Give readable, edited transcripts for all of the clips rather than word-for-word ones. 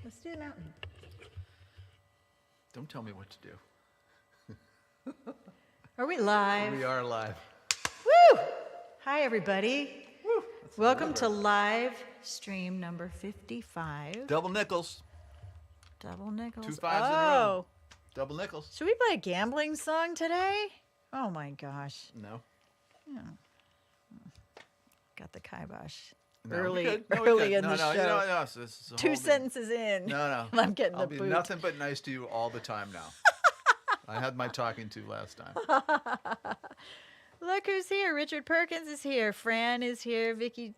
Let's do the mountain. Don't tell me what to do. Are we live? We are live. Woo! Hi, everybody. Woo, Welcome to live stream number 55. Double nickels. Double nickels. 2 5s in a row. Oh, Double nickels. should we play a gambling song today? Oh my gosh. No. Yeah. Got the kibosh. No, Early we could. No, in we could. the no, show. You know, no, this is a Two whole big- sentences in. No. I'm getting I'll the be boot. nothing but nice to you all the time now. I had my talking to last time. Look who's here. Richard Perkins is here. Fran is here. Vicky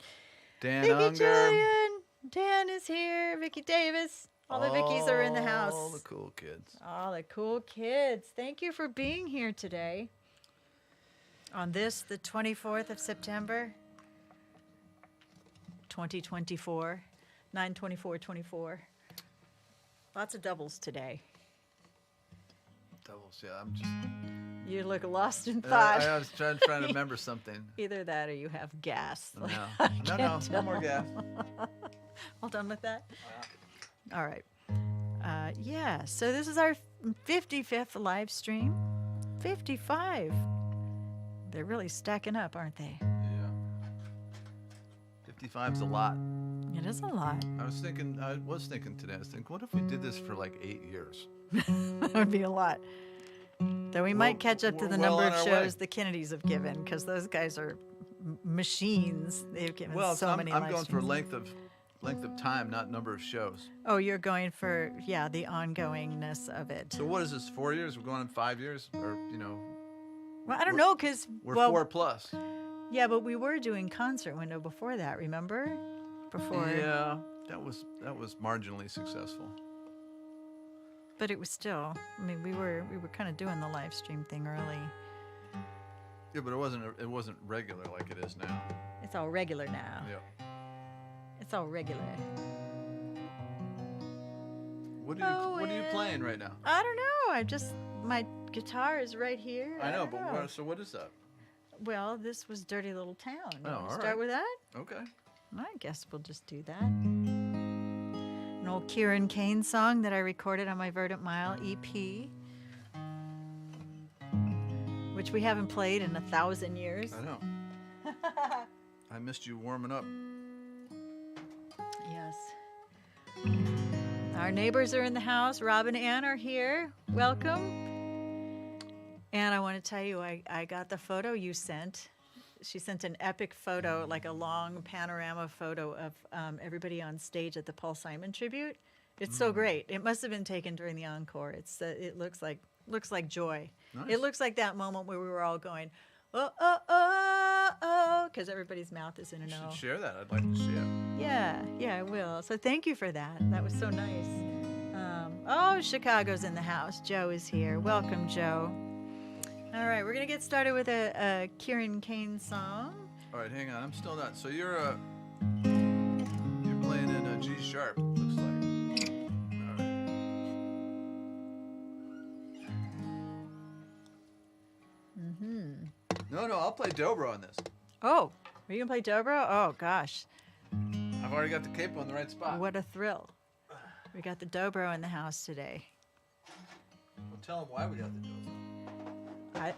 Dan Unger. Julian. Dan is here. Vicky Davis. All the Vickies are in the house. All the cool kids. All the cool kids. Thank you for being here today. On this, the 24th of September, 2024, 9/24/24. Lots of doubles today. Doubles, yeah. I'm just. You look lost in thought. I was trying to remember something. Either that or you have gas. No. No more gas. All done with that? All right. Yeah, so this is our 55th live stream. 55. They're really stacking up, aren't they? Yeah. 55's a lot. It is a lot. I was thinking today, what if we did this for like 8 years? That would be a lot. Though we might catch up to the we're well number on of our shows way. the Kennedys have given, because those guys are machines. They've given so many I'm live going for streams. length of time, not number of shows. Oh, you're going for, yeah, the ongoingness of it. So what is this, 4 years? We're going on 5 years? Or, Well, I don't know, because, we're well, 4 plus. yeah, but we were doing concert window before that, remember? Before. Yeah, that was marginally successful. But it was still, I mean, we were kind of doing the live stream thing early. Yeah, but it wasn't regular like it is now. It's all regular now. Yeah. It's all regular. What are you playing right now? I don't know. My guitar is right here. I know, don't but so what is that? Well, this was Dirty Little Town. You Oh, wanna all start right. with that? Okay. I guess we'll just do that. An old Kieran Kane song that I recorded on my Verdant Mile EP, which we haven't played in 1,000 years. I know. I missed you warming up. Yes. Our neighbors are in the house. Rob and Ann are here. Welcome. And I want to tell you, I got the photo you sent. She sent an epic photo, like a long panorama photo of everybody on stage at the Paul Simon tribute. It's so great. It must have been taken during the encore. It looks like joy. Nice. It looks like that moment where we were all going, oh, oh, oh, oh, because everybody's mouth is in an You O. should share that. I'd like to see it. Yeah, I will. So thank you for that. That was so nice. Chicago's in the house. Joe is here. Welcome, Joe. All right, we're going to get started with a Kieran Kane song. All right, hang on. I'm still not. So you're playing in a G sharp. Looks like. All right. No, I'll play dobro on this. Oh, are you going to play dobro? Oh, gosh. I've already got the capo in the right spot. What a thrill. We got the dobro in the house today. Well, tell them why we got the dobro.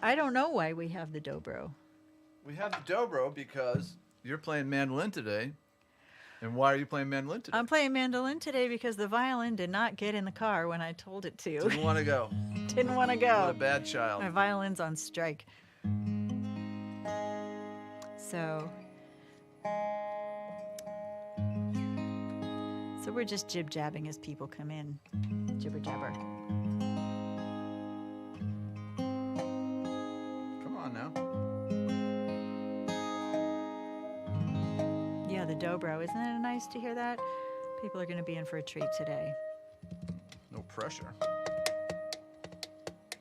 I don't know why we have the dobro. We have the dobro because you're playing mandolin today. And why are you playing mandolin today? I'm playing mandolin today because the violin did not get in the car when I told it to. Didn't want to go. Didn't want to What a go. bad child. My violin's on strike. So we're just jib-jabbing as people come in. Jibber-jabber. Come on now. Yeah, the dobro. Isn't it nice to hear that? People are going to be in for a treat today. No pressure.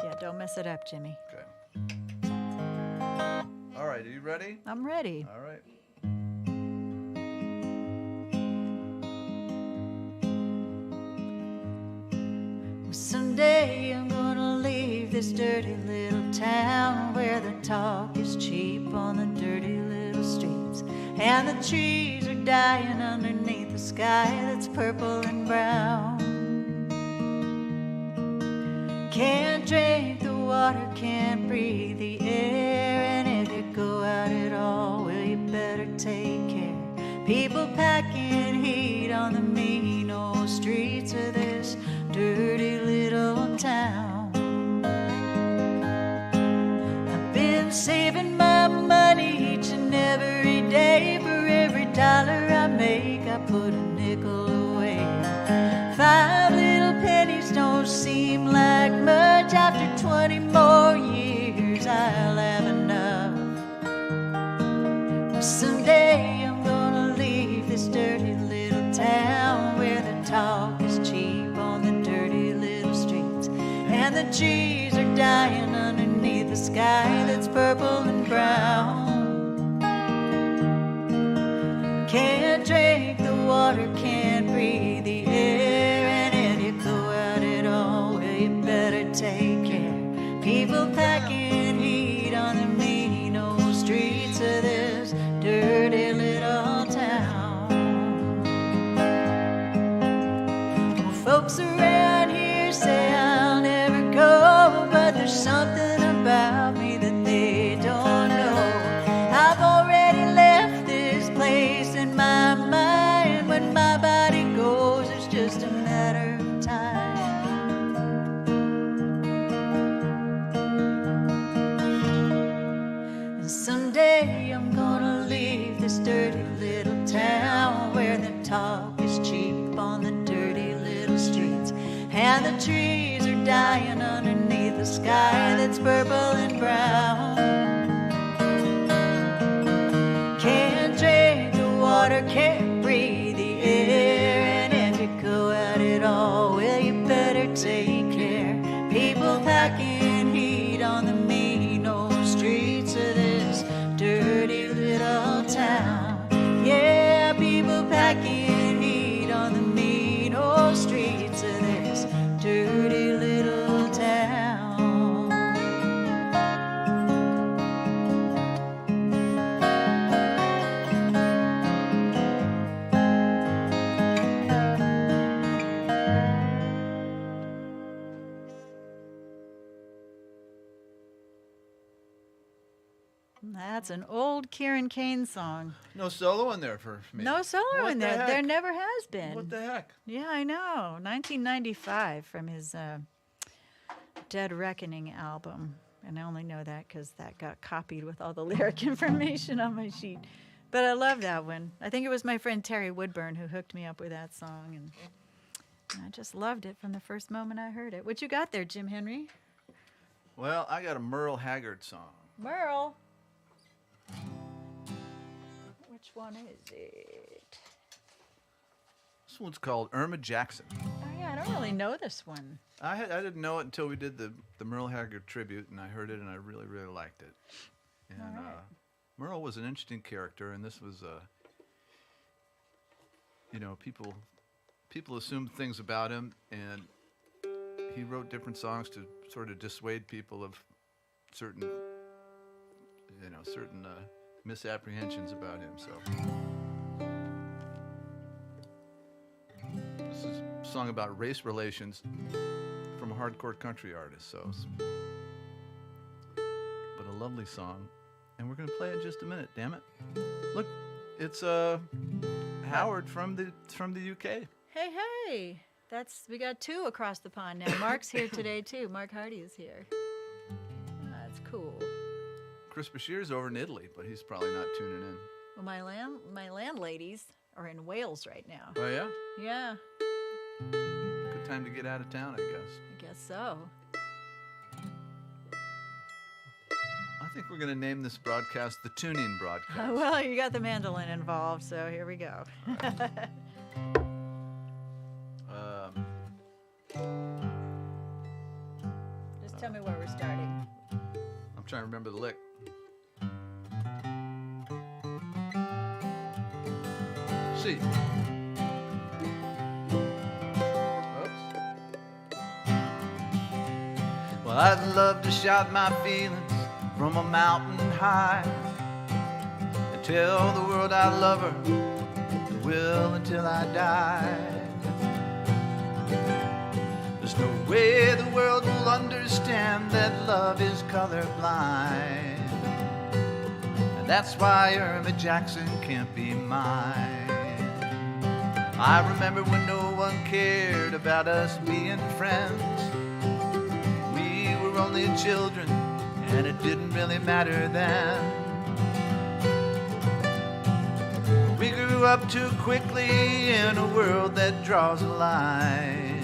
Yeah, don't mess it up, Jimmy. Okay. All right, are you ready? I'm ready. All right. Someday I'm gonna leave this dirty little town where the talk is cheap on the dirty little streets, and the trees are dying underneath the sky that's purple and brown. breathe the air, and if you go out at all, well, you better take care. People packing heat on the mean old streets of this dirty little town. I've been saving my money each and every day. For every dollar I make, I put a nickel away. 5 little pennies don't seem like much. After 20 more years, I'll have enough. Someday I'm gonna leave this dirty little town where the talk is cheap on the dirty little streets, and the trees are dying underneath the sky that's purple and brown. Can't drink the water, can't breathe the air, and if you go out at all, well, you better take care. People packing heat on the mean old streets of this dirty little town. Well, folks around here say I'll never go, but there's something about me that they don't know. I've already left this place in my mind. When my body goes, it's just a matter of time. And someday I'm gonna leave this dirty little town where the talk is cheap on the dirty little streets, and the trees are dying underneath the sky that's purple and brown. Can't drink the water, can't breathe the air, and if you go out at all, well, you better take care. People packing heat on the mean old streets of this dirty little town. Yeah, people packing heat on the mean old streets of this dirty little town. That's an old Kieran Kane song. No solo in there for me. No solo What in the there. heck? There never has been. What the heck? Yeah, I know. 1995 from his Dead Reckoning album. And I only know that because that got copied with all the lyric information on my sheet. But I love that one. I think it was my friend Terry Woodburn who hooked me up with that song. And I just loved it from the first moment I heard it. What you got there, Jim Henry? Well, I got a Merle Haggard song. Merle. Which one is it? This one's called Irma Jackson. Oh, yeah, I don't really know this one. I didn't know it until we did the Merle Haggard tribute, and I heard it, and I really, really liked it. And All right. Merle was an interesting character, and this was, people assumed things about him, and he wrote different songs to sort of dissuade people of certain misapprehensions about him. So this is a song about race relations from a hardcore country artist. But a lovely song, and we're gonna play it in just a minute. Damn it! Look, it's Howard from the UK. Hey, we got two across the pond now. Mark's here today too. Mark Hardy is here. That's cool. Chris Bashir's over in Italy, but he's probably not tuning in. Well, my landladies are in Wales right now. Oh yeah? Yeah, Good time to get out of town, I guess. I guess so. I think we're gonna name this broadcast the Tune-In Broadcast. Well, you got the mandolin involved, so here we go. Just tell me where we're starting. I'm trying to remember the lick. C. Oops. Well, I'd love to shout my feelings from a mountain high and tell the world I love her, will until I die. There's no way the world will understand that love is colorblind. And that's why Irma Jackson can't be mine. I remember when no one cared about us being friends. We were only children, and it didn't really matter then. We grew up too quickly in a world that draws a line.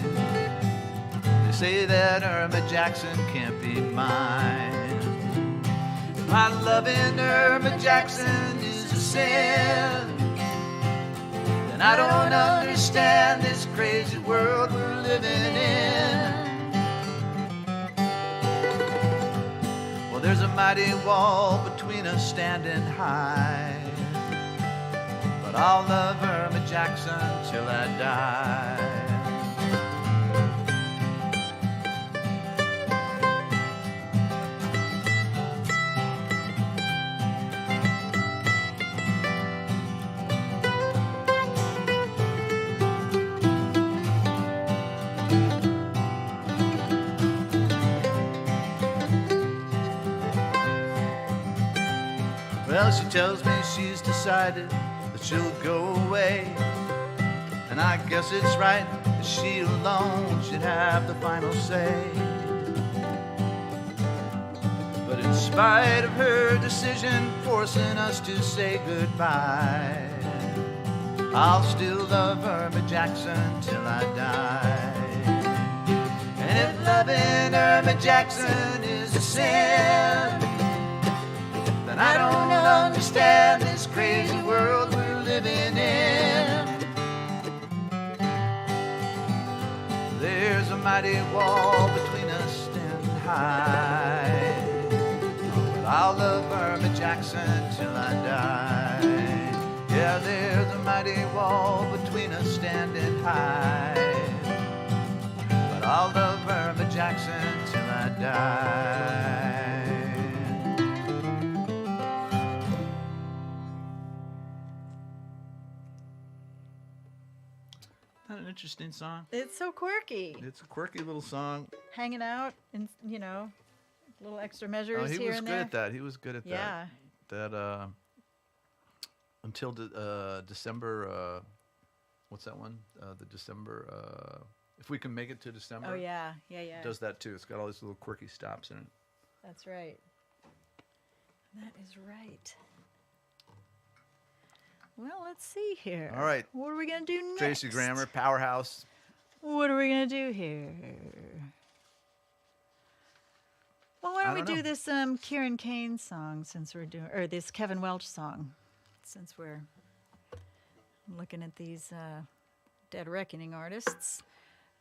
They say that Irma Jackson can't be mine. If my loving Irma Jackson is a sin, then I don't understand this crazy world we're living in. Well, there's a mighty wall between us standing high, but I'll love Irma Jackson till I die. Well, she tells me she's decided that she'll go away, and I guess it's right that she alone should have the final say. But in spite of her decision forcing us to say goodbye, I'll still love Irma Jackson till I die. And if loving Irma Jackson is a sin, then I don't understand this crazy world we're living in. There's a mighty wall between us standing high, but I'll love Irma Jackson till I die. Yeah, there's a mighty wall between us standing high, but I'll love Irma Jackson till I die. Not an interesting song. It's so quirky. It's a quirky little song. Hanging out and, you know, little extra measures Oh, he here was and good there. at that. He was good at Yeah. that. That until December. What's that one? The December. If we can make it to December. Oh, yeah. Yeah, yeah. It does that too. It's got all these little quirky stops in it. That's right. That is right. Well, let's see here. All right. What are we going to do next? Tracy Grammer, Powerhouse. What are we going to do here? Well, why don't we don't do know. this Kieran Kane song since we're doing, or this Kevin Welch song, since we're looking at these Dead Reckoning artists.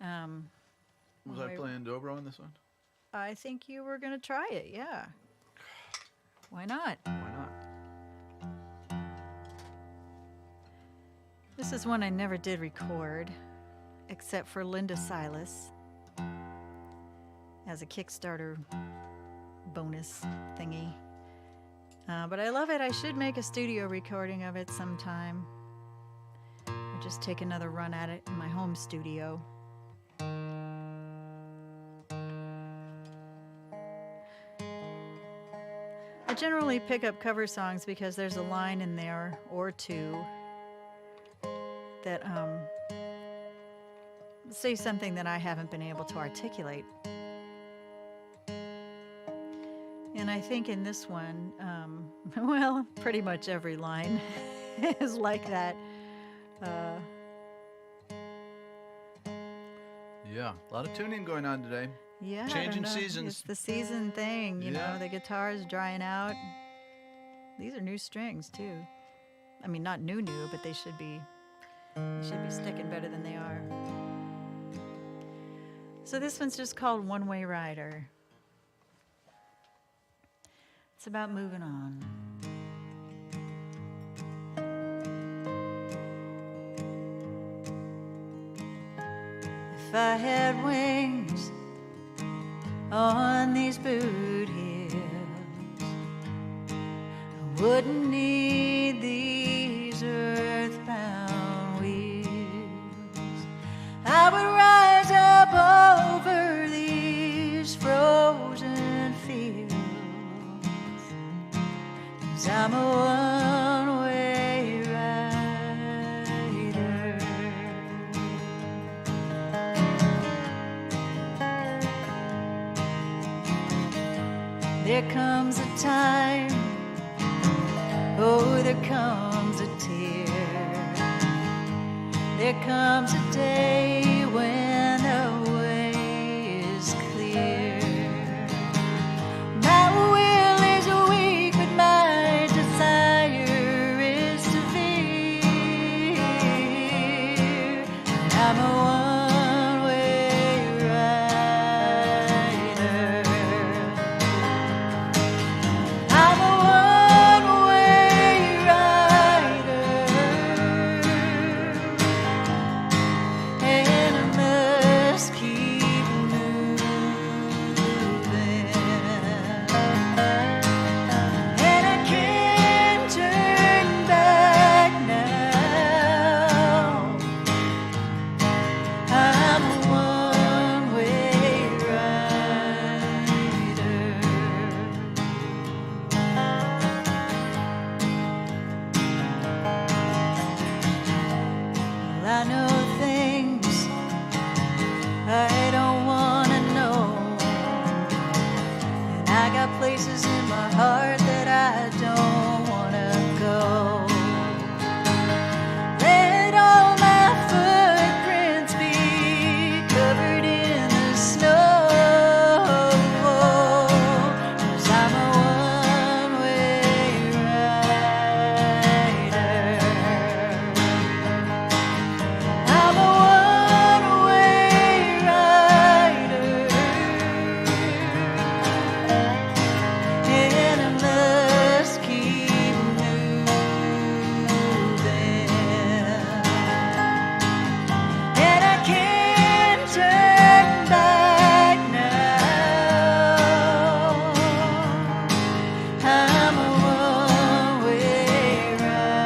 Was I playing dobro on this one? I think you were going to try it, yeah. Why not? Why not? This is one I never did record, except for Linda Silas as a Kickstarter bonus thingy. But I love it. I should make a studio recording of it sometime. Or just take another run at it in my home studio. I generally pick up cover songs because there's a line in there or two that say something that I haven't been able to articulate. And I think in this one, well, pretty much every line is like that. Yeah, a lot of tuning going on today. Yeah, I Changing don't know. seasons. It's the season thing, you Yeah. know, the guitar's drying out. These are new strings too. I mean, not new, but they should be sticking better than they are. So this one's just called One Way Rider. It's about moving on. If I had wings on these boot heels, I wouldn't need these earthbound wheels. I would rise up over these 'cause I'm a one-way rider. There comes a time, oh, there comes a tear. There comes a day when the way is clear. My will is weak, but my desire is severe. I'm a one-way rider. I'm a one-way rider, and I must keep moving. And I can't turn back now. I'm a one-way rider. Well, I know things I don't want to know, and I got places in my heart that I don't want to go. Let all my footprints be covered in the snow, 'cause I'm a one-way rider. I'm a one-way rider, and I must keep moving. And I can't turn back now. I'm a one-way rider.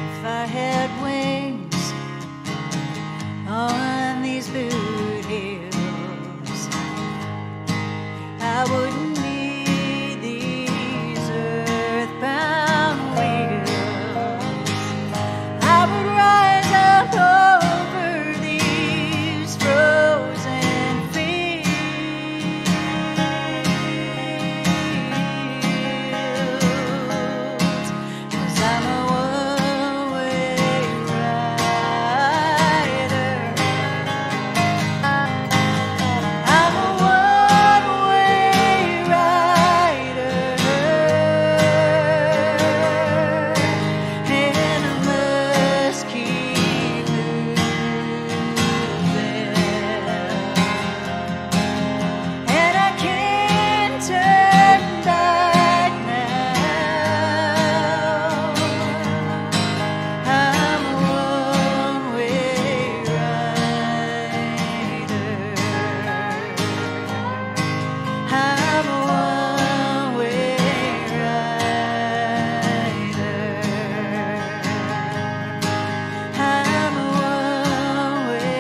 If I had wings on these boot heels, I wouldn't need these earthbound wheels. I would rise up over these frozen fields, 'cause I'm a one-way rider. I'm a one-way rider, and I must keep moving. And I can't turn back now. I'm a one-way rider. I'm a one-way rider. I'm a one-way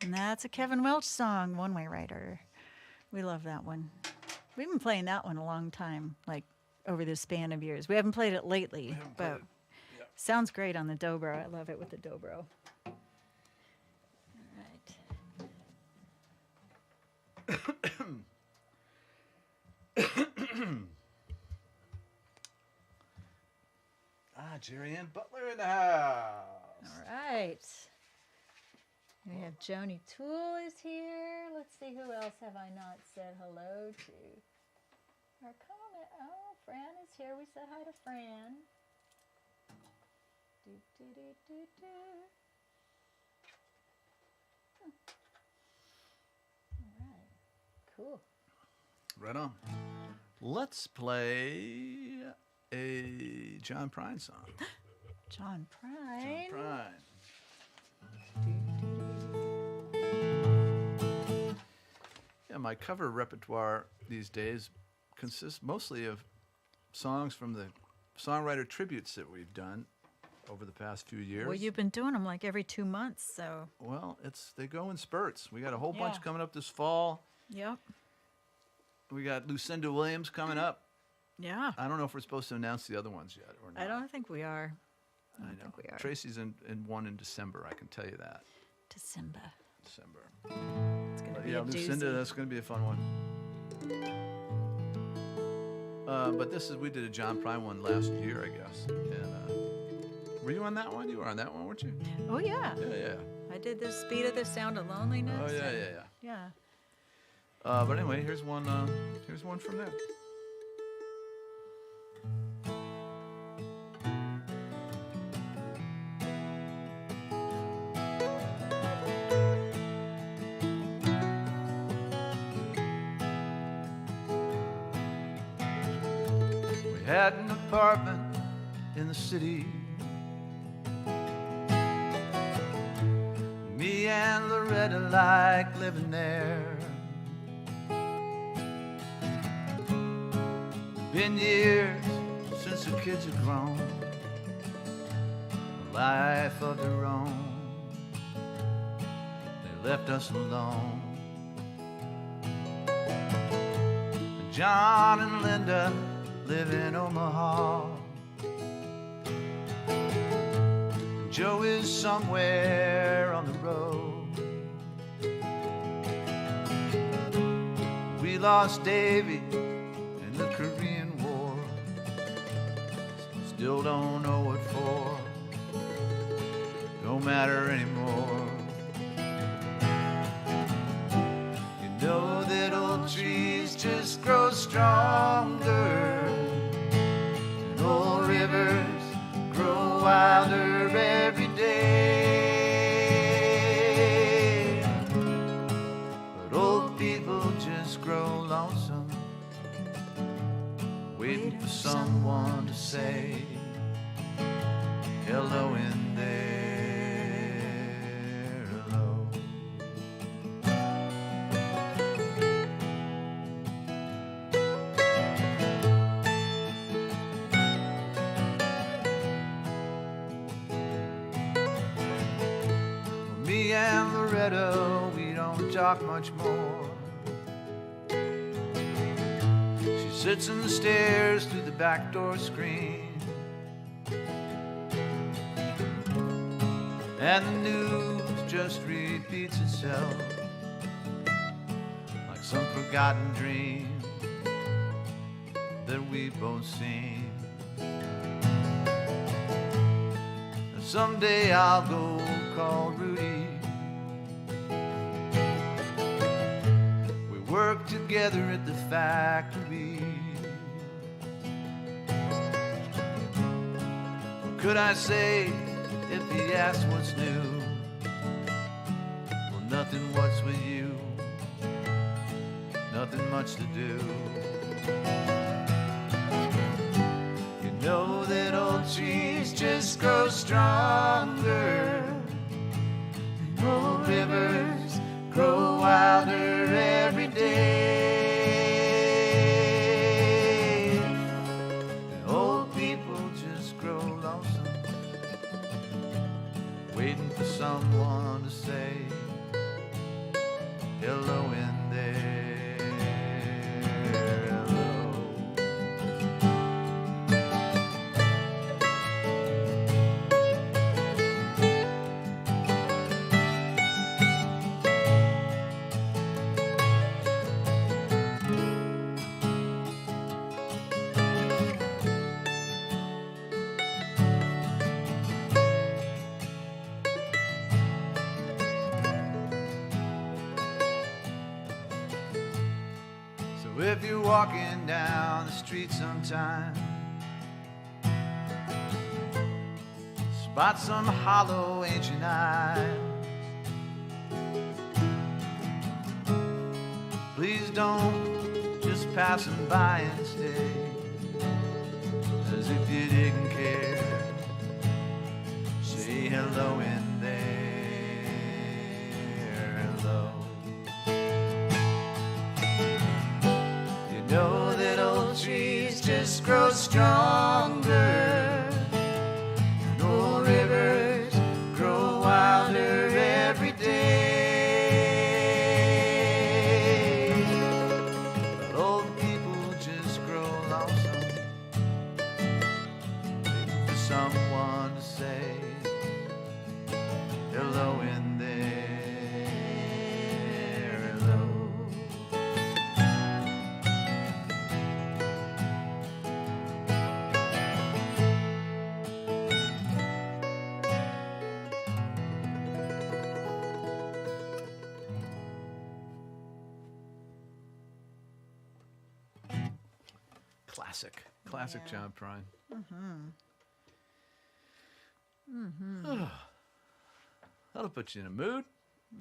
And that's a Kevin Welch song, One Way Rider. We love that one. We've been playing that one a long time, like over the span of years. We haven't played it lately, but sounds great on the dobro. I love it with the dobro. All right. Jerry Ann Butler in the house. All right. We have Joni Toole is here. Let's see, who else have I not said hello to? Our comment. Oh, Fran is here. We said hi to Fran. Do, do, do, do, do. All right. Cool. Right on. Let's play a John Prine song. John Prine. John Prine. Yeah, my cover repertoire these days consists mostly of songs from the songwriter tributes that we've done over the past few years. Well, you've been doing them like every 2 months, so. Well, they go in spurts. We got a whole bunch Yeah. coming up this fall. Yep. We got Lucinda Williams coming up. Yeah. I don't know if we're supposed to announce the other ones yet or not. I don't think we are. I I don't know. think we are. Tracy's in one in December. I can tell you that. December. December. It's going to But be yeah, a Lucinda, doozy. that's going to be a fun one. But we did a John Prine one last year, I guess. And were you on that one? You were on that one, weren't you? Oh, yeah. Yeah. I did the Speed of the Sound of Loneliness. Oh yeah, and- yeah. Yeah. But anyway, here's one. Here's one from them. We had an apartment in the city. Me and Loretta like living there. Been years since the kids have grown, a life of their own. They left us alone. John and Linda live in Omaha. Joe is somewhere on the road. We lost Davy in the Korean War. Still don't know what for. Don't matter anymore. You know that old trees just grow stronger, and old rivers grow wilder every day. But old people just grow lonesome, waiting for someone to say hello in there. Hello. Me and Loretta, we don't talk much more. She sits in the stairs through the back door screen, and the news just repeats itself like some forgotten dream that we've both seen. And someday I'll go call Rudy. We work together at the factory. What could I say if he asked what's new? Well, nothing, what's with you? Nothing much to do. You know that old trees just grow stronger, and old rivers grow wilder every day. And old people just grow lonesome, waiting for someone to say hello in there. Hello. So if you're walking down the street sometime, spot some hollow ancient eyes, please don't just pass them by and stay as if you didn't care. Say hello in there, hello. You know that old trees just grow stronger, and old rivers grow wilder every day. But old people just grow lonesome, waiting for someone to say hello in there, hello. Classic Yeah. John Prine. That'll put you in a mood.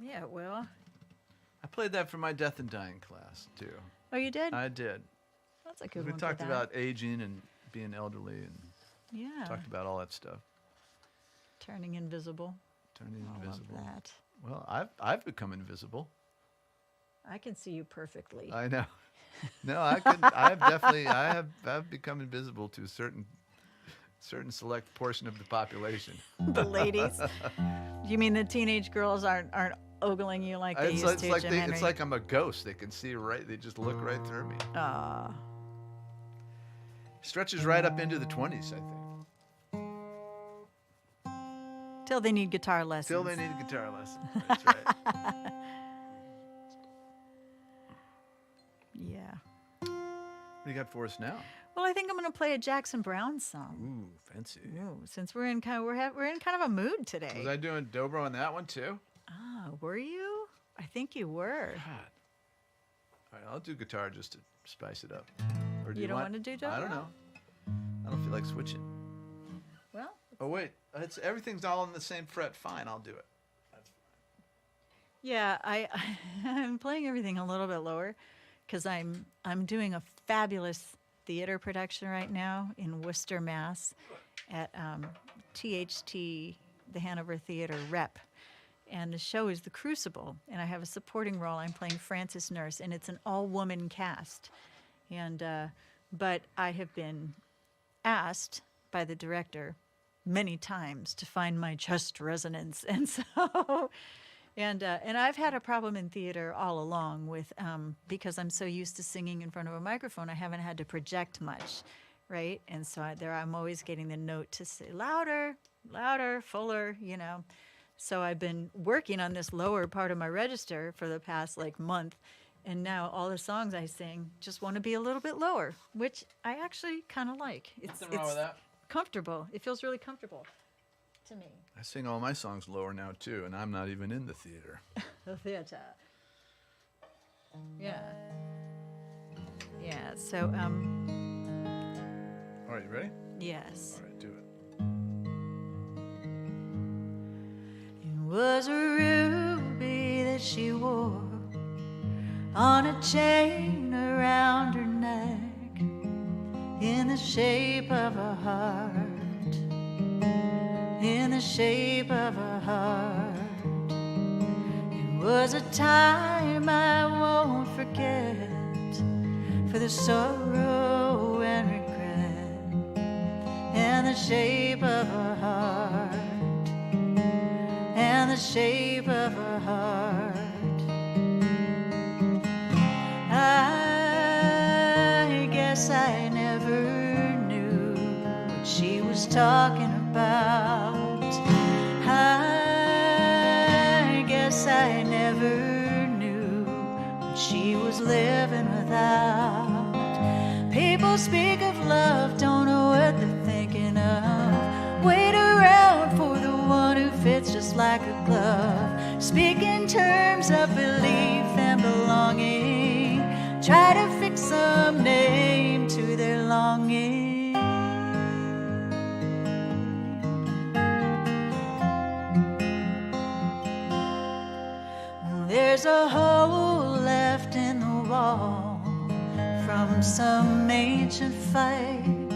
Yeah, it will. I played that for my death and dying class too. Oh, you did? I did. That's a good We one. talked for that. about aging and being elderly and yeah, talked about all that stuff. turning invisible. Turning I invisible. love that. Well, I've become invisible. I can see you perfectly. I know. No, I've become invisible to a certain select portion of the population. The ladies. You mean the teenage girls aren't ogling you like they used to, Jim Henry? It's like I'm a ghost. They can see right. They just look right through me. Aw. Stretches right up into the 20s, I think. Till they need guitar lessons. Till they need a guitar lesson. That's right. Yeah. What do you got for us now? Well, I think I'm going to play a Jackson Brown song. Ooh, fancy. Ooh, since we're in kind of a mood today. Was I doing dobro on that one too? Ah, were you? I think you were. God. All right, I'll do guitar just to spice it up. Or do You don't want to do dobro? I don't know. I don't feel like switching. Well, Oh wait, everything's all on the same fret. Fine, I'll do it. That's fine. yeah, I'm playing everything a little bit lower because I'm doing a fabulous theater production right now in Worcester, Mass, at THT, the Hanover Theater Rep. And the show is The Crucible, and I have a supporting role. I'm playing Frances Nurse, and it's an all-woman cast. And but I have been asked by the director many times to find my chest resonance, and so and I've had a problem in theater all along with because I'm so used to singing in front of a microphone, I haven't had to project much, right? And so I'm always getting the note to say louder, louder, fuller, you know. So I've been working on this lower part of my register for the past month, and now all the songs I sing just want to be a little bit lower, which I actually kind of like. Nothing wrong with that. Comfortable. It feels really comfortable to me. I sing all my songs lower now too, and I'm not even in the theater. The theater. Yeah. Yeah. So All right, you ready? yes. All right, do it. It was a ruby that she wore on a chain around her neck, in the shape of a heart, in the shape of a heart. It was a time I won't forget, for the sorrow and regret, and the shape of a heart, and the shape of a heart. I guess I never knew what she was talking about. I guess I never knew what she was living without. People speak of love, don't know what they're thinking of. Wait around for the one who fits just like a glove. Speak in terms of belief and belonging. Try to fix some name to their longing. There's a hole left in the wall from some ancient fight,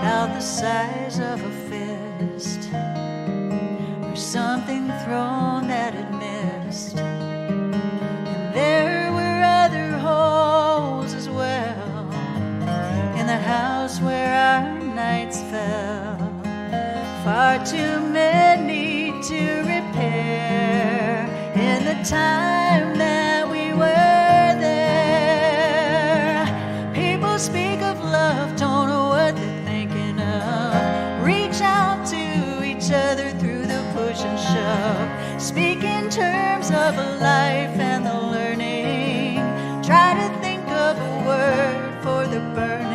about the size of a fist, or something thrown that it missed. And there were other holes as well in the house where our nights fell, far too many to repair in the time that we were there. People speak of love, don't know what they're thinking of. Reach out to each other through the push and shove. Speak in terms of a life and the learning. Try to think of a word for the burning.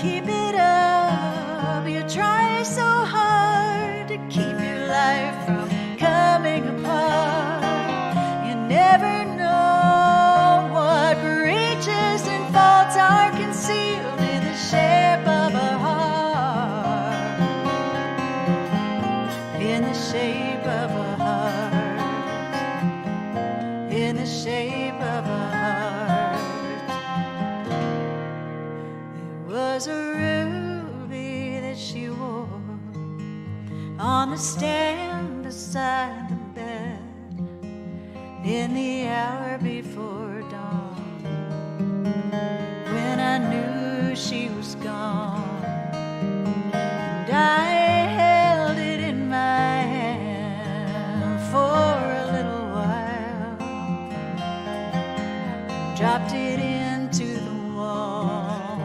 Keep it up, you try so hard to keep your life from coming apart. You never know what reaches and faults are concealed in the shape of a heart. In the shape of a heart. In the shape of a heart. Was a ruby that she wore on the stand beside the bed in the hour before dawn, when I knew she was gone. And I held it in my hand for a little while, dropped it into the wall,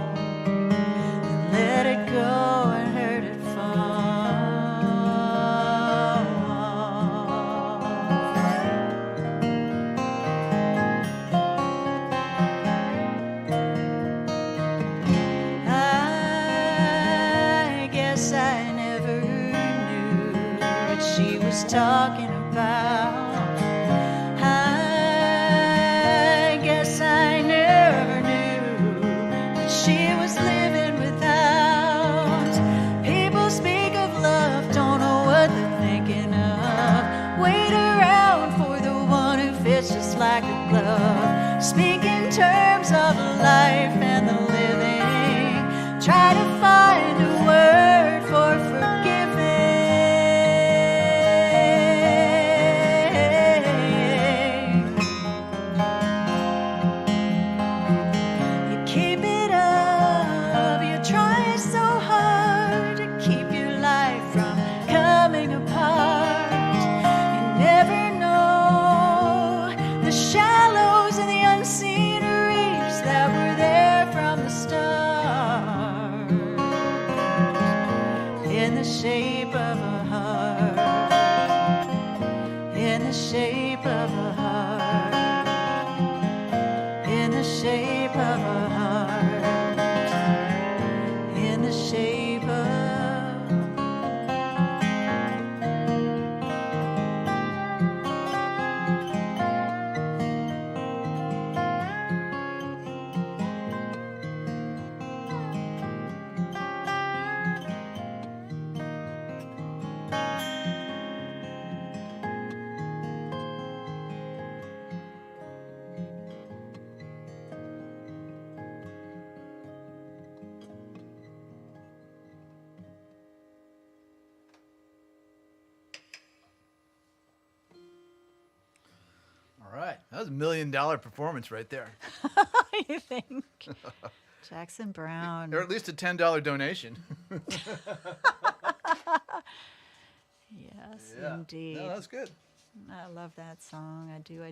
let it go and heard it fall. I guess I never knew what she was talking about. I guess I never knew that she was living without. People speak of love, don't know what they're thinking of. Wait around for the one who fits just like a glove. Speak in terms of life and the living. Try to find a word for forgiving. You keep it up, you try so hard to keep your life from coming apart. You never know the shallows and the unseen reefs that were there from the start. In the shape of a heart. In the shape of a heart. In the shape of a heart. In the shape of. All right. That was $1 million performance right there. You think? Jackson Brown. Or at least a $10 donation. Yes, Yeah. indeed. No, that's good. I love that song. I do.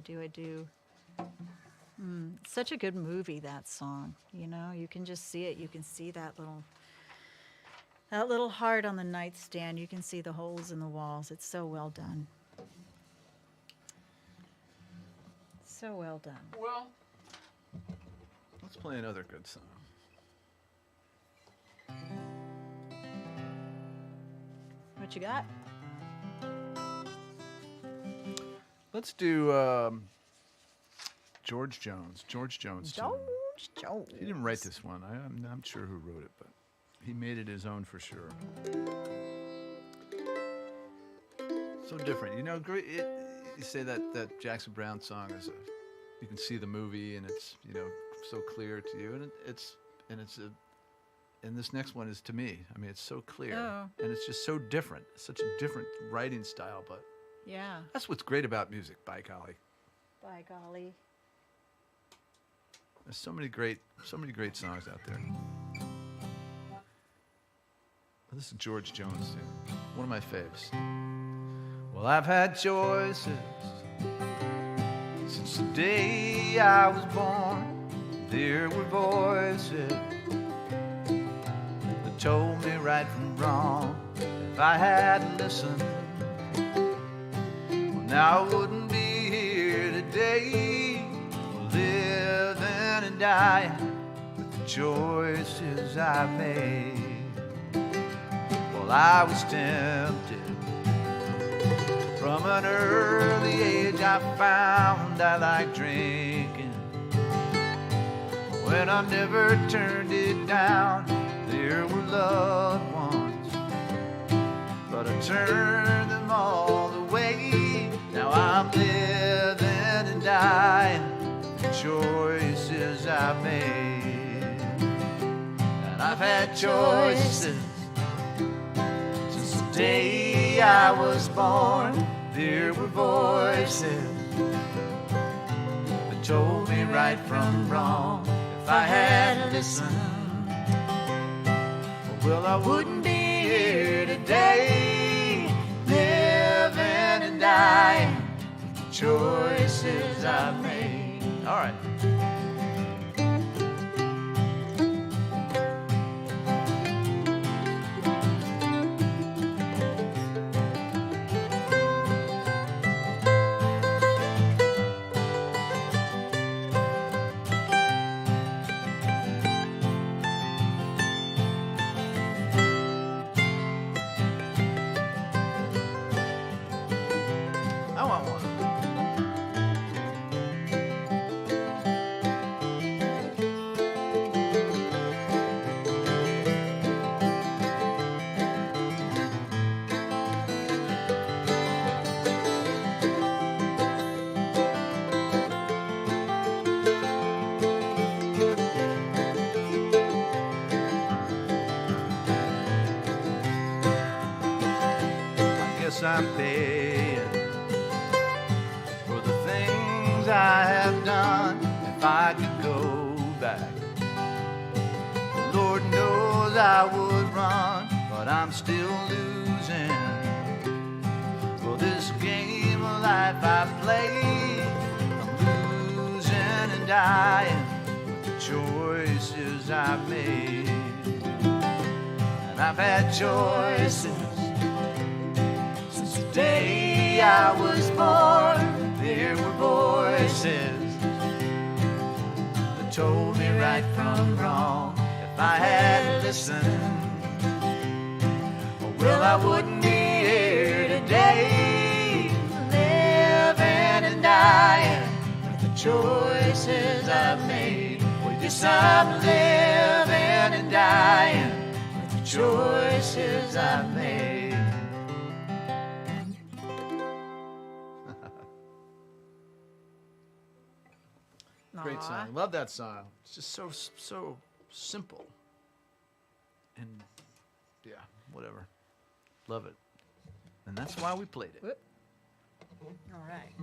Such a good movie, that song. You know, you can just see it. You can see that little heart on the nightstand. You can see the holes in the walls. It's so well done. So well done. Well, let's play another good song. What you got? Let's do George Jones. George Jones. tune. George Jones. He didn't write this one. I'm not sure who wrote it, but he made it his own for sure. So different. You know, great. You say that Jackson Browne song is you can see the movie and it's, you know, so clear to you, and and this next one is to me. I mean, it's so clear, and it's just so different. It's such a different writing style, but Yeah. that's what's great about music. By golly, By golly. there's so many great songs out there. This is George Jones, too. One of my faves. Well, I've had choices since the day I was born. There were voices that told me right from wrong. If I had listened, well, now I wouldn't be here today, living and dying with the choices I made. Well, I was tempted. From an early age I found I like drinking. When I never turned it down, there were loved ones, but I turned them all away. Now I'm living and dying the choices I made. And I've had choices since the day I was born. There were voices that told me right from wrong. If I had listened, well, I wouldn't be here today, living and dying with the choices I made. All right. I want one. I guess I'm paying for the things I have done. If I could go back, Lord knows I would run, but I'm still losing. For this game of life I play, I'm losing and dying with the choices I've made. And I've had choices since the day I was born. There were voices that told me right from wrong. If I had listened, well, I wouldn't be here today, living and dying with the choices I've made. Well, yes, I'm living and dying with the choices I've made. Great Aw. song. Love that song. It's just so simple. And yeah, whatever. Love it. And that's why we played it. Whoop. All right.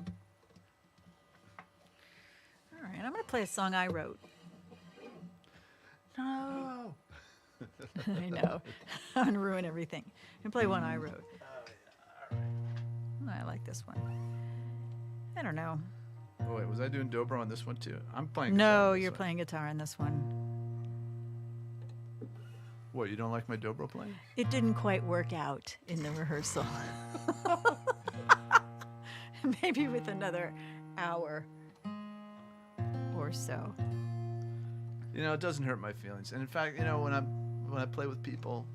All right, I'm going to play a song I wrote. No. I know. I'm going to ruin everything. I'm going to play one I wrote. I like this one. I don't know. Oh, wait, was I doing dobro on this one too? I'm playing guitar No, on this you're one. playing guitar on this one. What, you don't like my dobro playing? It didn't quite work out in the rehearsal. Maybe with another hour or so. You know, it doesn't hurt my feelings. And in fact, you know, when I play with people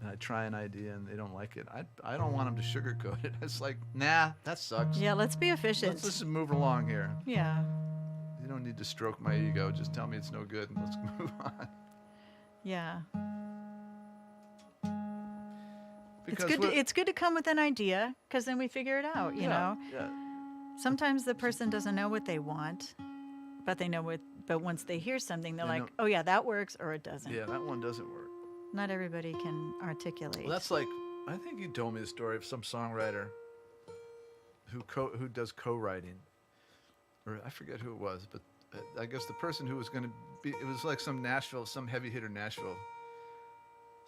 and I try an idea and they don't like it, I don't want them to sugarcoat it. It's like, nah, that sucks. Yeah, let's be efficient. Let's just move along here. Yeah. You don't need to stroke my ego. Just tell me it's no good and let's move on. Yeah. Because It's good to come with an idea because then we figure it out, you know. Yeah. Sometimes the person doesn't know what they want, but they know what. But once they hear something, they're They like, know- "Oh yeah, that works," or it doesn't. Yeah, that one doesn't work. Not everybody can articulate. Well, that's like, I think you told me the story of some songwriter who does co-writing, or I forget who it was, but I guess the person who was going to be, it was like some heavy hitter Nashville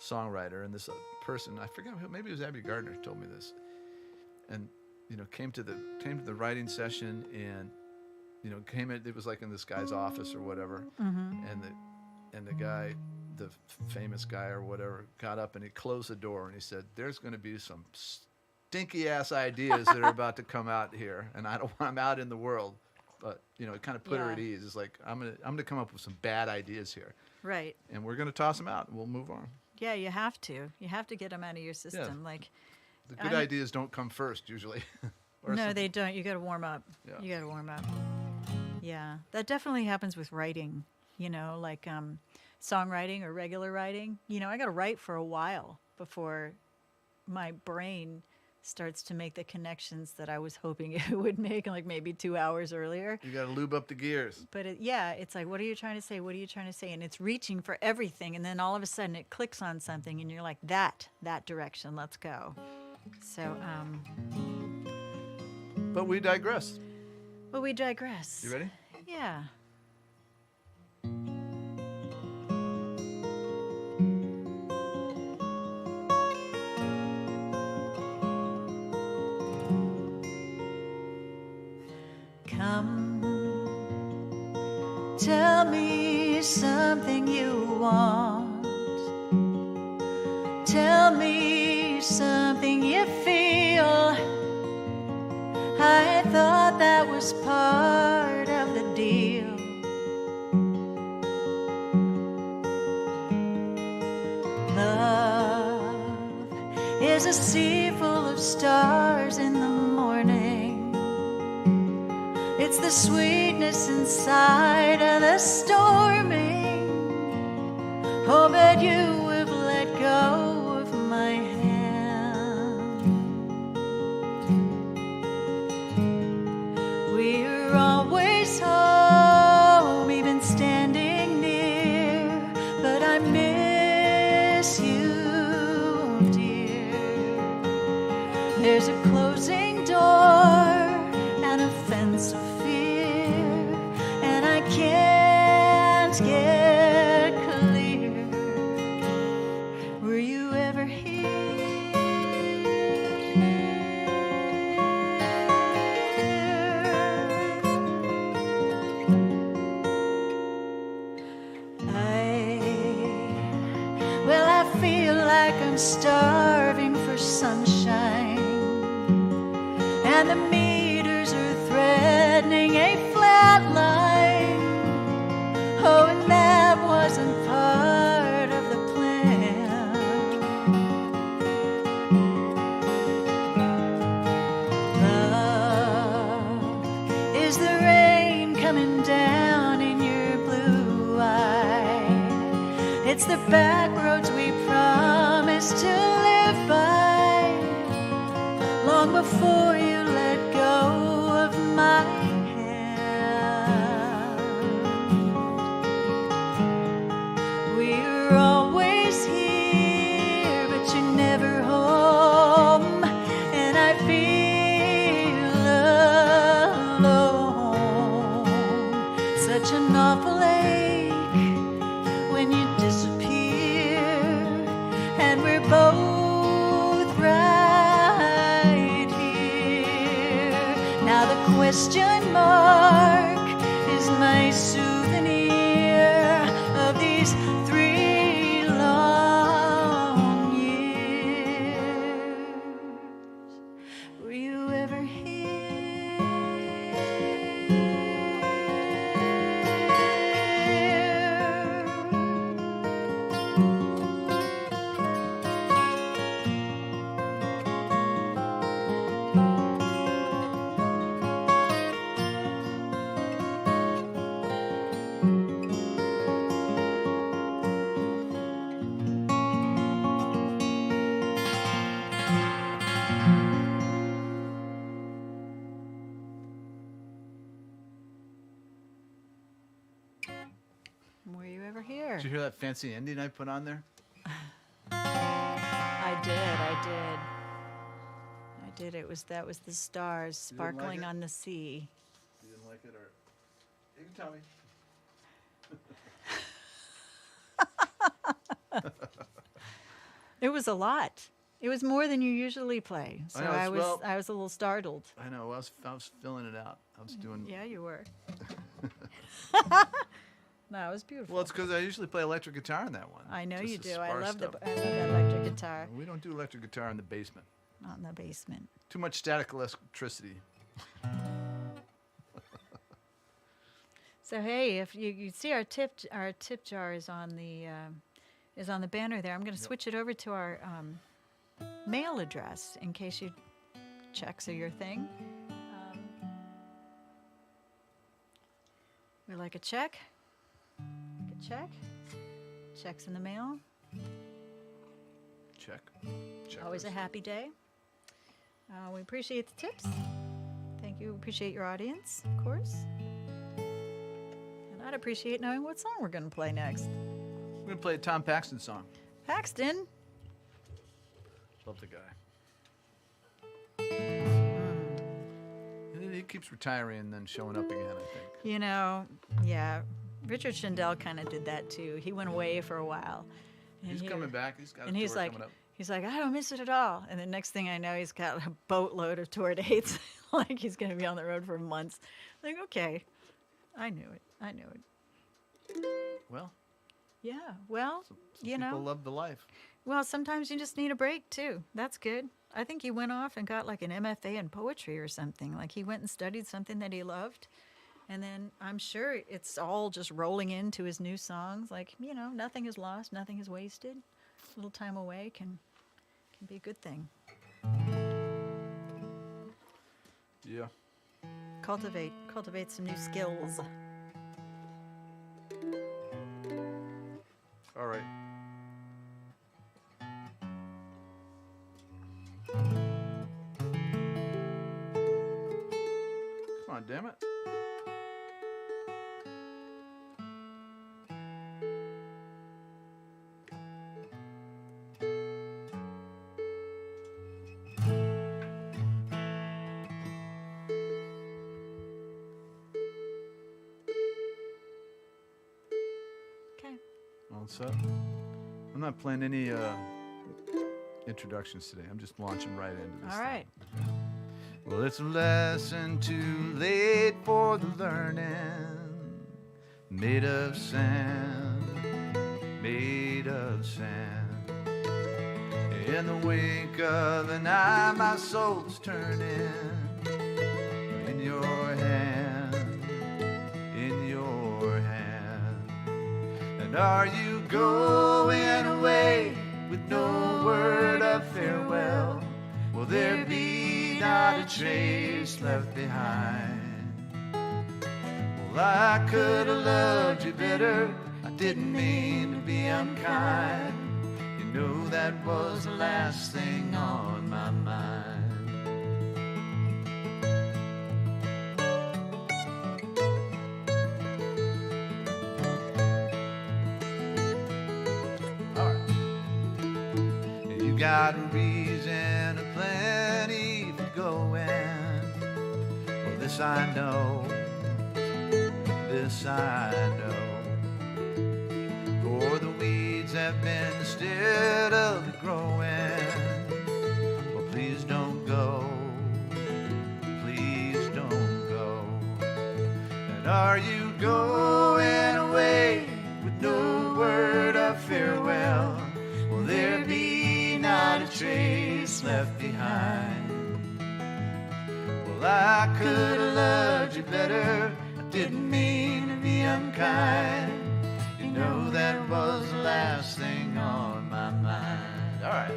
songwriter, and this person, I forget who, maybe it was Abby Gardner who told me this, and came to the writing session, and it was like in this guy's office or whatever, and the guy, the famous guy or whatever, got up and he closed the door and he said, "There's going to be some stinky ass ideas that are about to come out here, and I don't want them out in the world." But it kind of put her at ease. It's like, I'm gonna come up with some bad ideas here, Right. and we're gonna toss them out and we'll move on. Yeah, you have to. You have to get them out of your system. Like, The good ideas don't come first usually. no, they don't. You got to warm up. Yeah. You got to warm up. Yeah, that definitely happens with writing. Like songwriting or regular writing. I got to write for a while before my brain starts to make the connections that I was hoping it would make, like maybe 2 hours earlier. You got to lube up the gears. But it's like, what are you trying to say? What are you trying to say? And it's reaching for everything. And then all of a sudden it clicks on something and you're like, that direction, let's go. So, But we digress. but we digress. You ready? Yeah. Come, tell me something you want. Tell me something you feel. I thought that was part of the deal. Love is a sea full of stars in the morning. It's the sweetness inside of the storming. Oh, but you have let go of my hand. We're always home, even standing near. But I miss you, dear. There's a closing door and a fence of fear, and I can't get clear. Were you ever here? I feel like I'm starving for sunshine, and the meters are threatening a flat line. Oh, and that wasn't part of the plan. Love is the rain coming down in your blue eye. It's the back roads we promised to live by, long before you let go of my hand. We're always here, but you're never home, and I feel alone. Such an awful ache when you disappear, and we're both right here. Now the question mark is my souvenir of these 3 long years. Were you ever here? Were you ever here? Did you hear that fancy ending I put on there? I did. That was the stars You didn't like sparkling it? on the sea. You didn't like it, or you can tell me. It was a lot. It was more than you usually play. So know, I it's- was a little startled. I know. I was filling it out. I was doing. Yeah, you were. No, it was beautiful. Well, it's because I usually play electric guitar in that one. I know just you the do. I sparse love stuff. that electric guitar. We don't do electric guitar in the basement. Not in the basement. Too much static electricity. So hey, if you see our tip jar is on the banner there. I'm going to switch it over to our mail address in case you checks are your thing. We like a check. Like a check. Checks in the mail. Check. Always a Checkers. happy day. We appreciate the tips. Thank you. Appreciate your audience, of course. And I'd appreciate knowing what song we're going to play next. We're gonna play a Tom Paxton song. Paxton. Love the guy. And he keeps retiring and then showing up again, I think. You know, yeah. Richard Schindel kind of did that too. He went away for a while. And He's he- coming back. He's got a And tour he's like, coming up. I don't miss it at all. And the next thing I know, he's got a boatload of tour dates. Like he's going to be on the road for months. Like, okay, I knew it. Well, Yeah, well, some you people know. love the life. Well, sometimes you just need a break too. That's good. I think he went off and got like an MFA in poetry or something. Like he went and studied something that he loved. And then I'm sure it's all just rolling into his new songs. Like, you know, nothing is lost, nothing is wasted. A little time away can be a good thing. Yeah. Cultivate some new skills. All right. Come on, damn it. Okay. All set. I'm not playing any introductions today. I'm just launching right into this. All thing. right. Well, it's a lesson too late for the learning. Made of sand, made of sand. In the wake of the night, my soul's turning. In your hand, in your hand. And are you going away with no word of farewell? Will there be not a trace left behind? Well, I could have loved you better. I didn't mean to be unkind. You know that was the last thing on my mind. All right. You got a reason aplenty for going. Well, this I know. This I know. For the weeds have been steadily growing. Well, please don't go. Please don't go. And are you going away with no word of farewell? Will there be not a trace left behind? Well, I could have loved you better. I didn't mean to be unkind. You know that was the last thing on my mind. All right.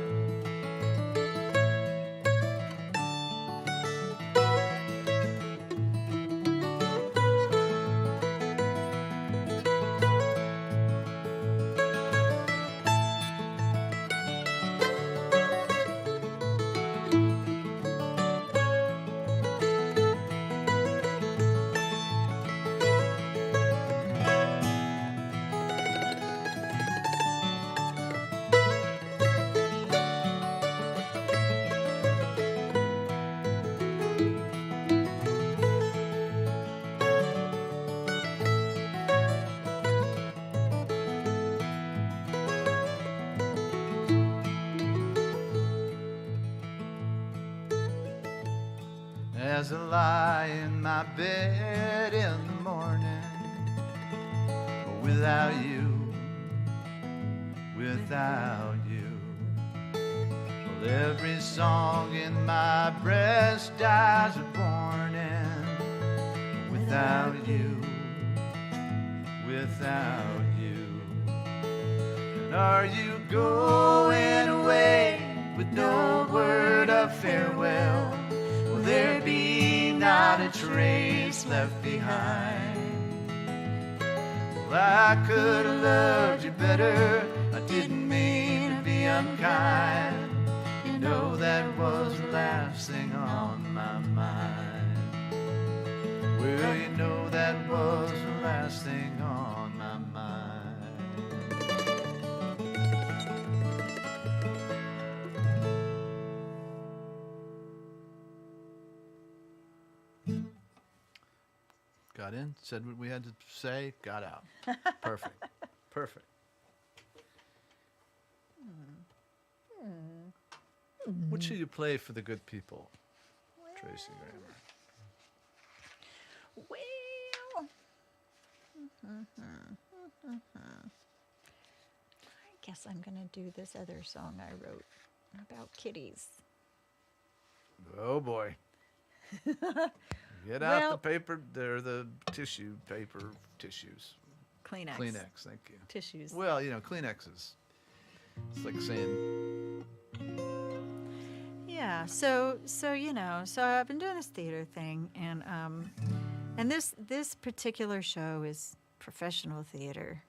as I lie in my bed in the morning. Without you, without you. Well, every song in my breast dies a warning. Without you, without you. And are you going away with no word of farewell? Will there be not a trace left behind? Well, I could have loved you better. I didn't mean to be unkind. You know that was the last thing on my mind. Well, you know that was the last thing on my mind. Got in, said what we had to say, got out. Perfect. Perfect. What should you play for the good people, Tracy Grammer? Well, I guess I'm going to do this other song I wrote about kitties. Oh boy. Get Well- out the paper. They're the tissue paper tissues. Kleenex. Kleenex, thank you. Tissues. Well, you know, Kleenexes. It's like saying, Yeah, so you know, so I've been doing this theater thing, and this particular show is professional theater,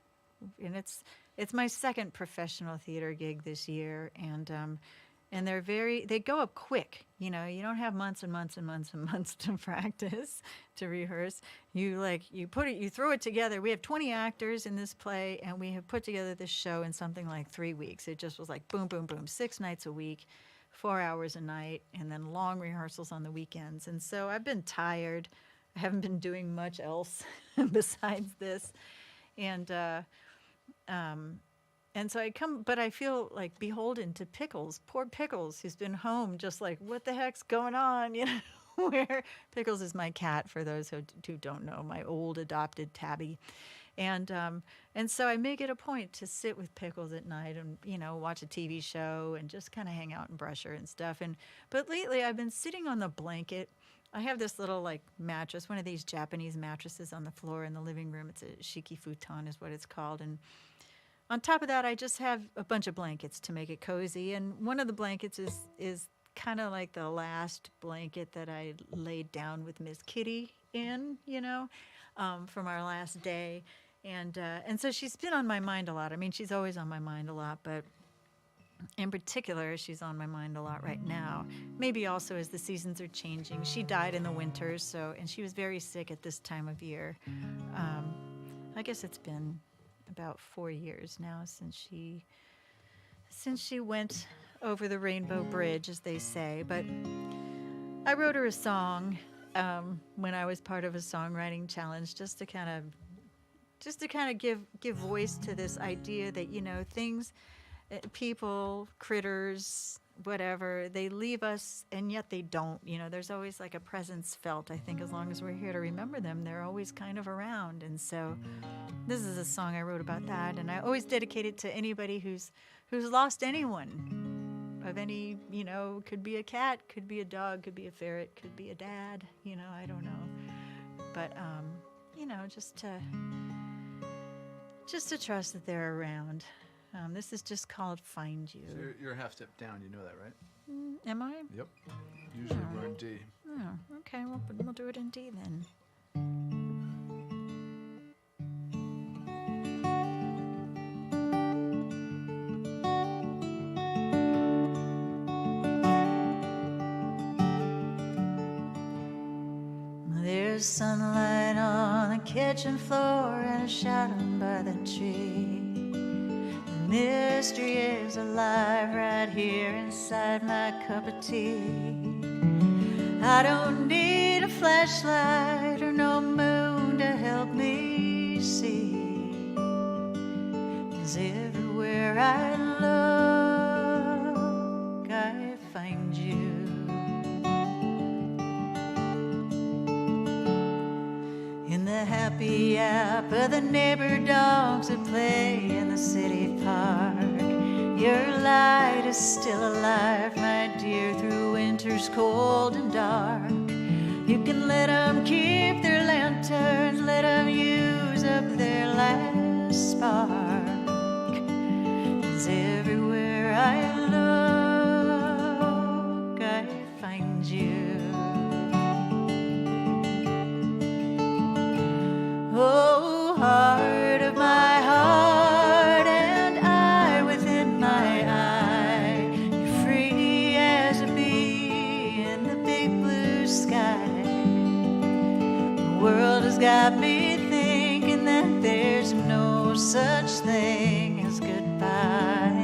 and it's my second professional theater gig this year, and they go up quick. You know, you don't have months and months and months and months to practice, to rehearse. You throw it together. We have 20 actors in this play, and we have put together this show in something like 3 weeks. It just was like boom, boom, boom, 6 nights a week, 4 hours a night, and then long rehearsals on the weekends. And so I've been tired. I haven't been doing much else besides this, and so but I feel like beholden to Pickles, poor Pickles, who's been home just like, what the heck's going on? You know, where Pickles is my cat, for those who don't know, my old adopted tabby. And so I make it a point to sit with Pickles at night and, you know, watch a TV show and just kind of hang out and brush her and stuff. But lately I've been sitting on the blanket. I have this little like mattress, one of these Japanese mattresses on the floor in the living room. It's a shiki futon is what it's called. And on top of that, I just have a bunch of blankets to make it cozy. And one of the blankets is kind of like the last blanket that I laid down with Miss Kitty in, you know, from our last day. And so she's been on my mind a lot. I mean, she's always on my mind a lot, but in particular, she's on my mind a lot right now. Maybe also as the seasons are changing. She died in the winters, and she was very sick at this time of year. I guess it's been about 4 years now since she went over the Rainbow Bridge, as they say. But I wrote her a song when I was part of a songwriting challenge, just to kind of give voice to this idea that, you know, things, people, critters, whatever, they leave us and yet they don't. You know, there's always like a presence felt. I think as long as we're here to remember them, they're always kind of around. And so this is a song I wrote about that, and I always dedicate it to anybody who's lost anyone of any, you know, could be a cat, could be a dog, could be a ferret, could be a dad, you know, I don't know. But you know, just to trust that they're around. This is just called Find You. so you're a half step down, you know that, right? Am I? Yep. Usually we're in D. Oh, okay, well, we'll do it in D then. There's sunlight on the kitchen floor and a shadow by the tree. The mystery is alive right here inside my cup of tea. I don't need a flashlight or no moon to help me see. 'Cause everywhere I look, I find you. in the happy yap of the neighbor dogs that play in the city park. Your light is still alive, my dear, through winter's cold and dark. You can let them keep their lanterns, let them use up their last spark. 'Cause everywhere I look, I find you. Oh, heart of my heart, and eye within my eye, you're free as a bee in the big blue sky. The world has got me thinking that there's no such thing as goodbye.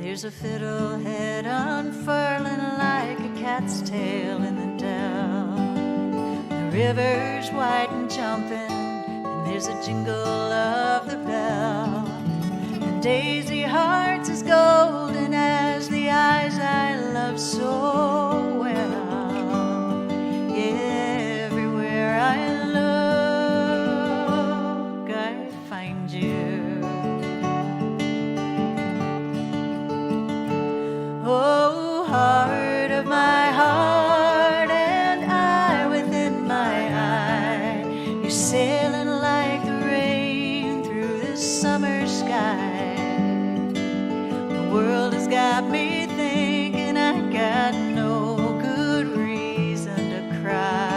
There's a fiddlehead unfurling like a cat's tail in the dell. The river's white and jumping, and there's a jingle of the bell. And Daisy hearts as golden as the eyes I love so well. Yeah, everywhere I look, I find you. Oh, heart of my heart, and eye within my eye, you're sailing like the rain through the summer sky. The world has got me thinking I got no good reason to cry.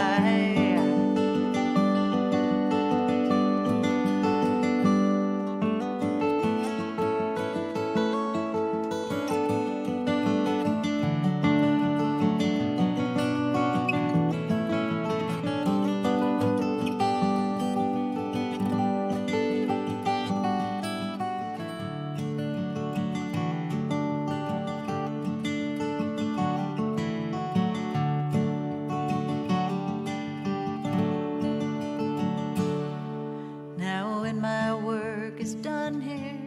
Now when my work is done here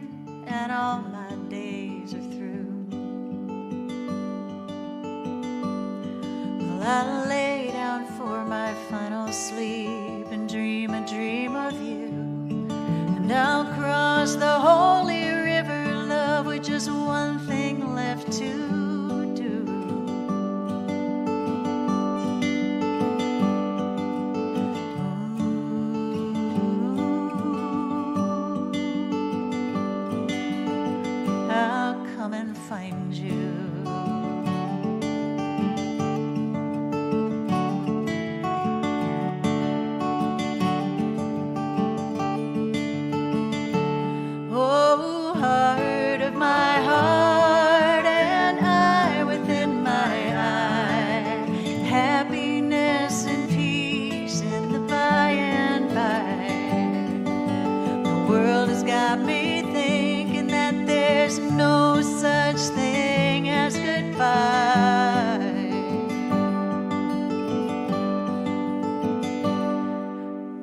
and all my days are through, well, I'll lay down for my final sleep and dream a dream of you. And I'll cross the holy river, love, with just one thing left to do. I'll come and find you. Oh, heart of my heart, and eye within my eye, happiness and peace in the by and by. The world has got me thinking that there's no such thing as goodbye.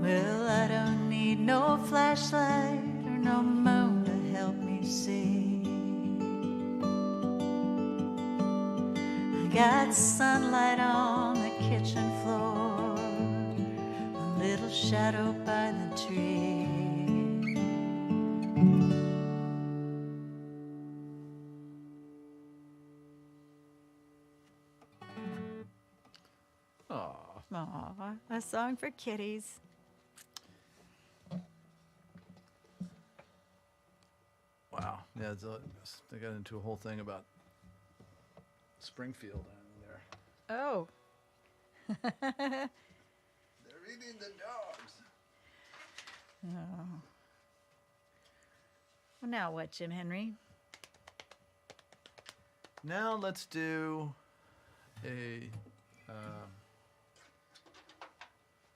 Well, I don't need no flashlight or no moon to help me see. I got sunlight on the kitchen floor, a little shadow by the tree. Aw. Aw, a song for kitties. Wow. Yeah, they got into a whole thing about Springfield in there. Oh. They're eating the dogs. Oh. Well, now what, Jim Henry? Now let's do a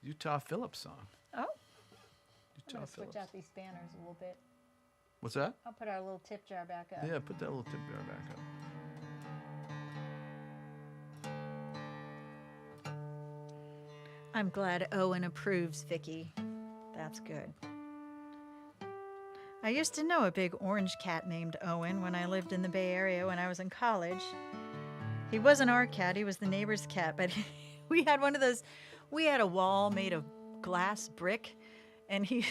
Utah Phillips song. Oh. I'm Utah going to switch Phillips. out these banners a little bit. What's that? I'll put our little tip jar back up. Yeah, put that little tip jar back up. I'm glad Owen approves, Vicky. That's good. I used to know a big orange cat named Owen when I lived in the Bay Area when I was in college. He wasn't our cat, he was the neighbor's cat, but we had one of those, we had a wall made of glass brick, and he,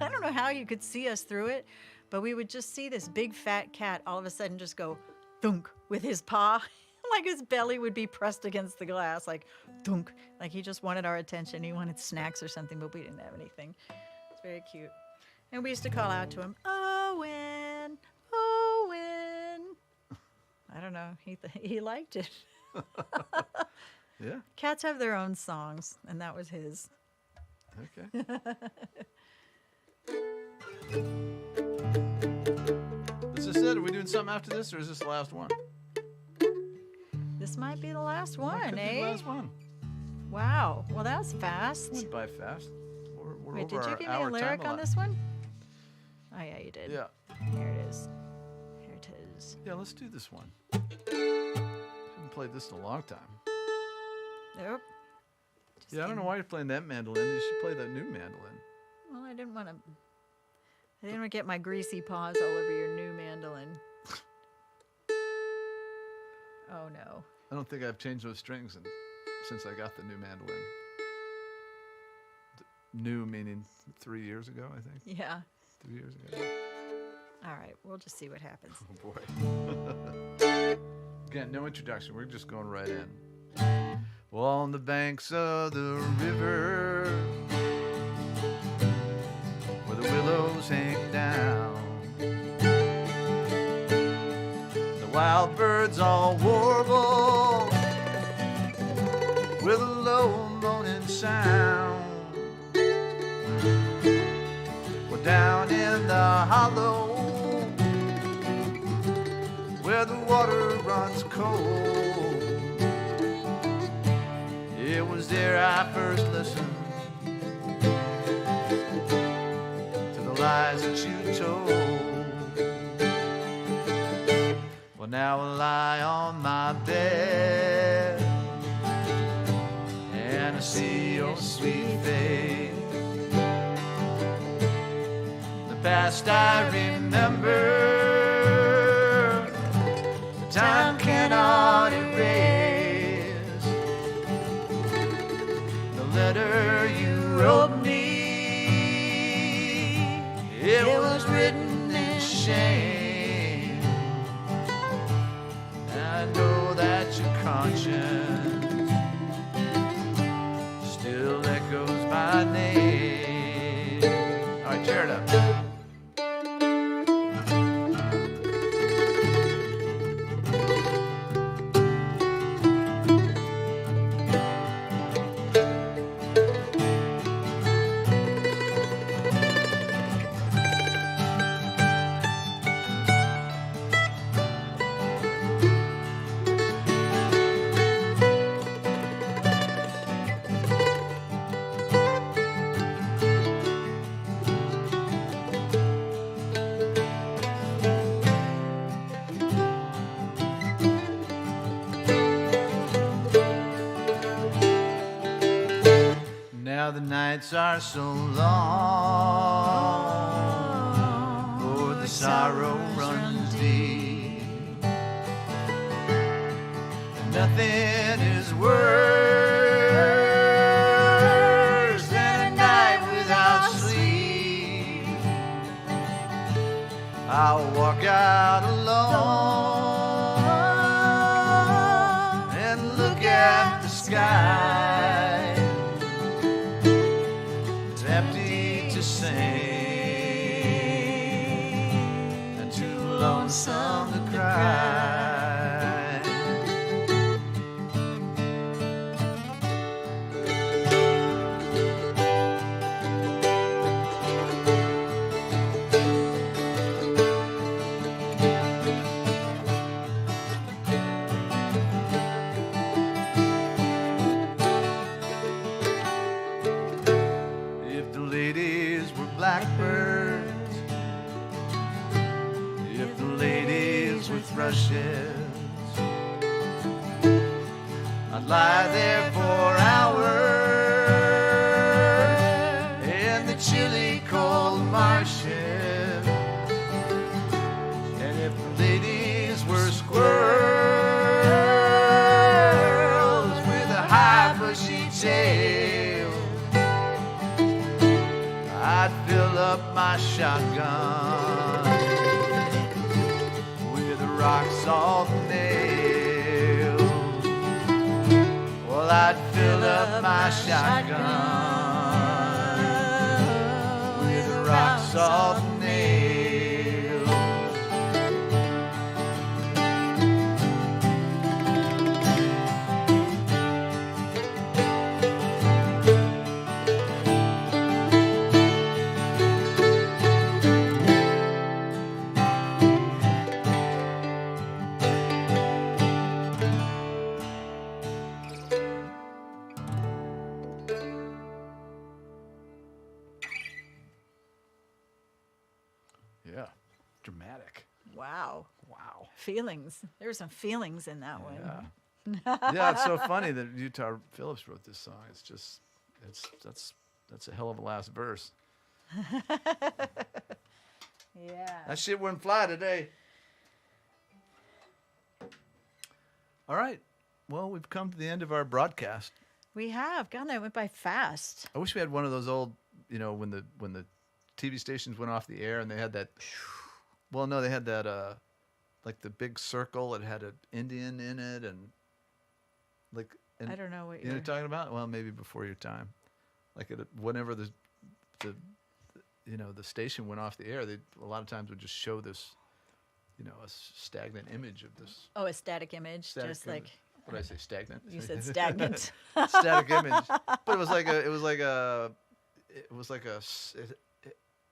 I don't know how you could see us through it, but we would just see this big fat cat all of a sudden just go thunk with his paw, like his belly would be pressed against the glass, like thunk, like he just wanted our attention. He wanted snacks or something, but we didn't have anything. It's very cute. And we used to call out to him, Owen, Owen. I don't know, he liked it. Yeah. Cats have their own songs, and that was his. Okay. Is this it? Are we doing something after this, or is this the last one? This might be the last Could one, be eh? the last one. Wow. Well, that was fast. Went by fast. We're Wait, over did you our give me a hour lyric time on allot. this one? Oh, yeah, you did. Yeah. Here it is. Here it is. Yeah, let's do this one. Haven't played this in a long time. Nope. Just Yeah, I don't know kidding. why you're playing that mandolin. You should play that new mandolin. Well, I didn't want to get my greasy paws all over your new mandolin. Oh, no. I don't think I've changed those strings since I got the new mandolin. New meaning 3 years ago, I think. Yeah. 3 years ago. All right. We'll just see what happens. Oh boy. Again, no introduction. We're just going right in. Well, on the banks of the river, where the willows hang down, the wild birds all warble with a low moaning sound. We're down in the hollow where the water runs cold. It was there I first listened to the lies that you told. Well, now I lie on my bed and I see your sweet face. The past I remember, the time cannot erase. The letter you wrote me, it was written in shame. I know that your conscience still echoes my name. All right, tear it up. Now the nights are so long, Lord, the sorrow runs deep, and nothing is worse than a night without sleep. I'll walk out alone and look at the sky. Empty to sing and too lonesome to cry. If the ladies were blackbirds, if the ladies were thrushes, I'd lie there for hours up my shotgun with rock salt nails. Well, I'd fill up my shotgun with rock salt nails. Yeah. Dramatic. Wow. Wow. Feelings. There were some feelings in that one. Yeah. Yeah, it's so funny that Utah Phillips wrote this song. It's just, that's a hell of a last verse. Yeah. That shit wouldn't fly today. All right. Well, we've come to the end of our broadcast. We have. God, that went by fast. I wish we had one of those old, when the TV stations went off the air and they had that. Well, no, they had that like the big circle. It had an Indian in it and like. And, I don't know what you know what I'm talking about? Well, maybe before your time. Like whenever the station went off the air, they a lot of times would just show this, a stagnant image of this. Oh, a static image, just image. like. What did I say? Stagnant. You said stagnant. Static image, but it was like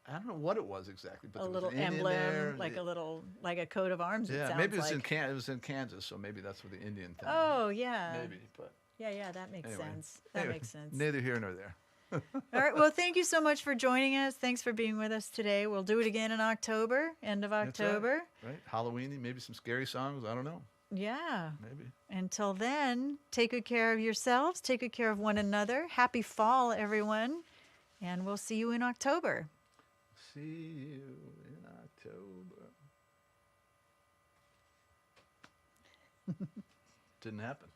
I don't know what it was exactly, but A there was little an Indian emblem, there. like a coat of arms. Yeah, it sounds maybe it was like. it was in Kansas, so maybe that's where the Indian thing. Oh yeah. Maybe, but Yeah, that makes anyway. sense. That makes sense. Neither here nor there. All right. Well, thank you so much for joining us. Thanks for being with us today. We'll do it again in October, end of That's right. October. Right? Halloweeny, maybe some scary songs. I don't know. Yeah. Maybe. Until then, take good care of yourselves. Take good care of one another. Happy fall, everyone. And we'll see you in October. See you in October. Didn't happen.